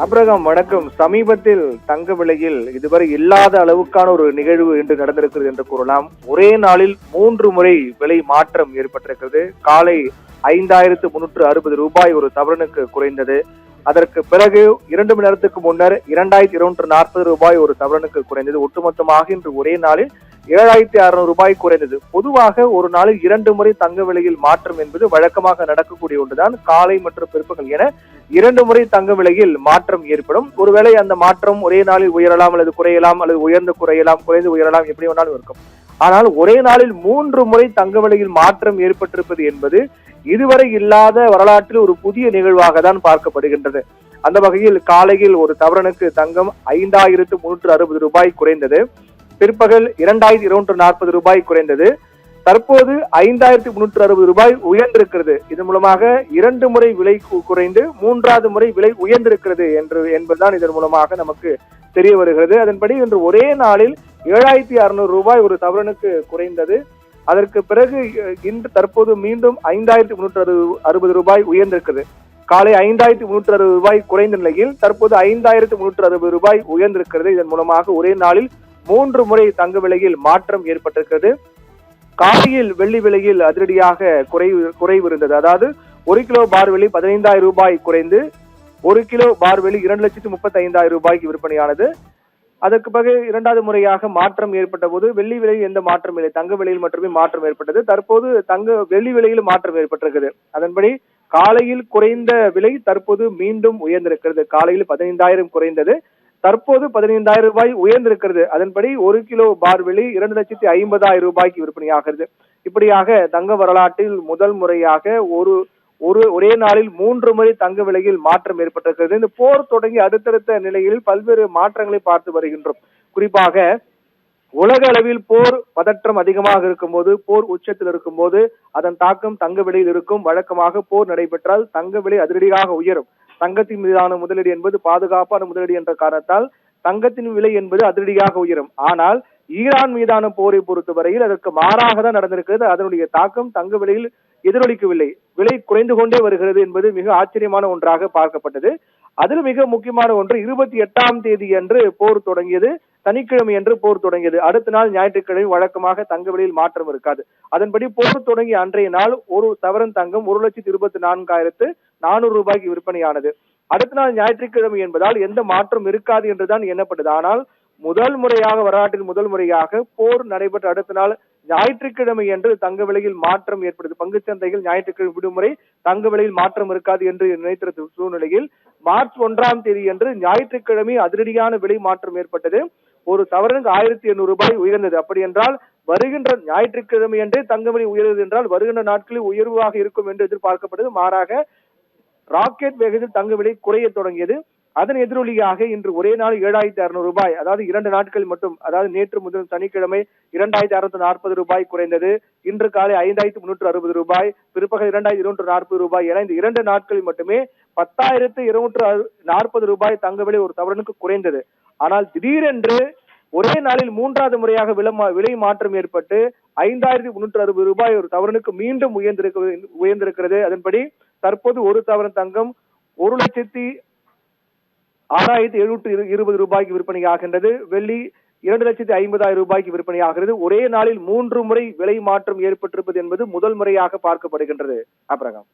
அபிரகாம் வணக்கம். சமீபத்தில் தங்க விலையில் இதுவரை இல்லாத அளவுக்கான ஒரு நிகழ்வு என்று நடந்திருக்கிறது என்று கூறலாம். ஒரே நாளில் 3 முறை விலை மாற்றம் ஏற்பட்டிருக்கிறது. காலை 5360 ரூபாய் ஒரு சவரனுக்கு குறைந்தது. அதற்கு பிறகு 2 மணி நேரத்துக்கு முன்னர் 2240 ரூபாய் ஒரு சவரனுக்கு குறைந்தது. ஒட்டுமொத்தமாக இன்று ஒரே நாளில் 7600 ரூபாய் குறைந்தது. பொதுவாக ஒரு நாளில் 2 முறை தங்க விலையில் மாற்றம் என்பது வழக்கமாக நடக்கக்கூடிய ஒன்றுதான். காலை மற்றும் பிற்பகல் என 2 முறை தங்க விலையில் மாற்றம் ஏற்படும். ஒருவேளை அந்த மாற்றம் ஒரே நாளில் உயரலாம் அல்லது குறையலாம், அல்லது உயர்ந்து குறையலாம், குறைந்து உயரலாம், எப்படி வேணாலும் இருக்கும். ஆனால் ஒரே நாளில் 3 முறை தங்க விலையில் மாற்றம் ஏற்பட்டிருப்பது என்பது இதுவரை இல்லாத வரலாற்றில் ஒரு புதிய நிகழ்வாக தான் பார்க்கப்படுகின்றது. அந்த வகையில் காலையில் ஒரு சவரனுக்கு தங்கம் 5360 ரூபாய் குறைந்தது. பிற்பகல் 2240 ரூபாய் குறைந்தது. தற்போது 5360 ரூபாய் உயர்ந்திருக்கிறது. இதன் மூலமாக 2 முறை விலை குறைந்து 3வது முறை விலை உயர்ந்திருக்கிறது என்பதுதான் இதன் மூலமாக நமக்கு தெரிய வருகிறது. அதன்படி இன்று ஒரே நாளில் 7600 ரூபாய் ஒரு சவரனுக்கு குறைந்தது. அதற்கு பிறகு இன்று தற்போது மீண்டும் 5360 ரூபாய் உயர்ந்திருக்கிறது. காலை 5360 ரூபாய் குறைந்த நிலையில் தற்போது 5360 ரூபாய் உயர்ந்திருக்கிறது. இதன் மூலமாக ஒரே நாளில் 3 முறை தங்க விலையில் மாற்றம் ஏற்பட்டிருக்கிறது. காலையில் வெள்ளி விலையில் அதிரடியாக குறைவு இருந்தது. அதாவது 1 கிலோ பார் வெள்ளி 15000 ரூபாய் குறைந்து 1 கிலோ பார் வெள்ளி 2,35,000 ரூபாய்க்கு விற்பனையானது. அதற்கு பிறகு 2வது முறையாக மாற்றம் ஏற்பட்ட போது வெள்ளி விலையில் எந்த மாற்றம் இல்லை, தங்க விலையில் மட்டுமே மாற்றம் ஏற்பட்டது. தற்போது வெள்ளி விலையில் மாற்றம் ஏற்பட்டிருக்கிறது. அதன்படி காலையில் குறைந்த விலை தற்போது மீண்டும் உயர்ந்திருக்கிறது. காலையில் 15,000 குறைந்தது, தற்போது 15,000 ரூபாய் உயர்ந்திருக்கிறது. அதன்படி 1 கிலோ பார் வெள்ளி 2,50,000 ரூபாய்க்கு விற்பனையாகிறது. இப்படியாக தங்க வரலாற்றில் முதல் முறையாக ஒரே நாளில் 3 முறை தங்க விலையில் மாற்றம் ஏற்பட்டிருக்கிறது. இந்த போர் தொடங்கி அடுத்தடுத்த நிலையில் பல்வேறு மாற்றங்களை பார்த்து வருகின்றோம். குறிப்பாக உலக அளவில் போர் பதற்றம் அதிகமாக இருக்கும்போது, போர் உச்சத்தில் இருக்கும்போது அதன் தாக்கம் தங்க விலையில் இருக்கும். வழக்கமாக போர் நடைபெற்றால் தங்க விலை அதிரடியாக உயரும். தங்கத்தின் மீதான முதலீடு என்பது பாதுகாப்பான முதலீடு என்ற காரணத்தால் தங்கத்தின் விலை என்பது அதிரடியாக உயரும். ஆனால் ஈரான் மீதான போரை பொறுத்தவரையில் அதற்கு மாறாக தான் நடந்திருக்கிறது. அதனுடைய தாக்கம் தங்க விலையில் எதிரொலிக்கவில்லை, விலை குறைந்து கொண்டே வருகிறது என்பது மிக ஆச்சரியமான ஒன்றாக பார்க்கப்பட்டது. அதில் மிக முக்கியமான ஒன்று 28ஆம் தேதி அன்று போர் தொடங்கியது. சனிக்கிழமை என்று போர் தொடங்கியது. அடுத்த நாள் ஞாயிற்றுக்கிழமை வழக்கமாக தங்க விலையில் மாற்றம் இருக்காது. அதன்படி போர் தொடங்கிய அன்றைய நாள் ஒரு சவரன் தங்கம் 1,24,400 ரூபாய்க்கு விற்பனையானது. அடுத்த நாள் ஞாயிற்றுக்கிழமை என்பதால் எந்த மாற்றம் இருக்காது என்றுதான் எண்ணப்பட்டது. ஆனால் வரலாற்றில் முதல் முறையாக போர் நடைபெற்ற அடுத்த நாள் ஞாயிற்றுக்கிழமை என்று தங்க விலையில் மாற்றம் ஏற்பட்டது. பங்குச்சந்தைகள் ஞாயிற்றுக்கிழமை விடுமுறை, தங்க விலையில் மாற்றம் இருக்காது என்று நினைத்த சூழ்நிலையில் மார்ச் 1ஆம் தேதி என்று ஞாயிற்றுக்கிழமை அதிரடியான விலை மாற்றம் ஏற்பட்டது. ஒரு சவரனுக்கு 1800 ரூபாய் உயர்ந்தது. அப்படி என்றால் வருகின்ற ஞாயிற்றுக்கிழமை என்றே தங்க விலை உயர்ந்தது என்றால் வருகின்ற நாட்களில் உயர்வாக இருக்கும் என்று எதிர்பார்க்கப்பட்டது. மாறாக ராக்கெட் வேகத்தில் தங்க விலை குறைய தொடங்கியது. அதன் எதிரொலியாக இன்று ஒரே நாள் 7600 ரூபாய், அதாவது 2 நாட்கள் மட்டும், அதாவது நேற்று முதல் சனிக்கிழமை 2640 ரூபாய் குறைந்தது. இன்று காலை 5360 ரூபாய், பிற்பகல் 2240 ரூபாய் என இந்த 2 நாட்களில் மட்டுமே 10,240 ரூபாய் தங்க விலை ஒரு சவரனுக்கு குறைந்தது. ஆனால் திடீரென்று ஒரே நாளில் 3வது முறையாக விலை மாற்றம் ஏற்பட்டு 5360 ரூபாய் ஒரு சவரனுக்கு மீண்டும் உயர்ந்திருக்கிறது. அதன்படி தற்போது ஒரு சவரன் தங்கம் 1,06,720 ரூபாய்க்கு விற்பனையாகின்றது. வெள்ளி 2,50,000 ரூபாய்க்கு விற்பனையாகிறது. ஒரே நாளில் 3 முறை விலை மாற்றம் ஏற்பட்டிருப்பது என்பது முதல் முறையாக பார்க்கப்படுகின்றது. அபிரகாம்.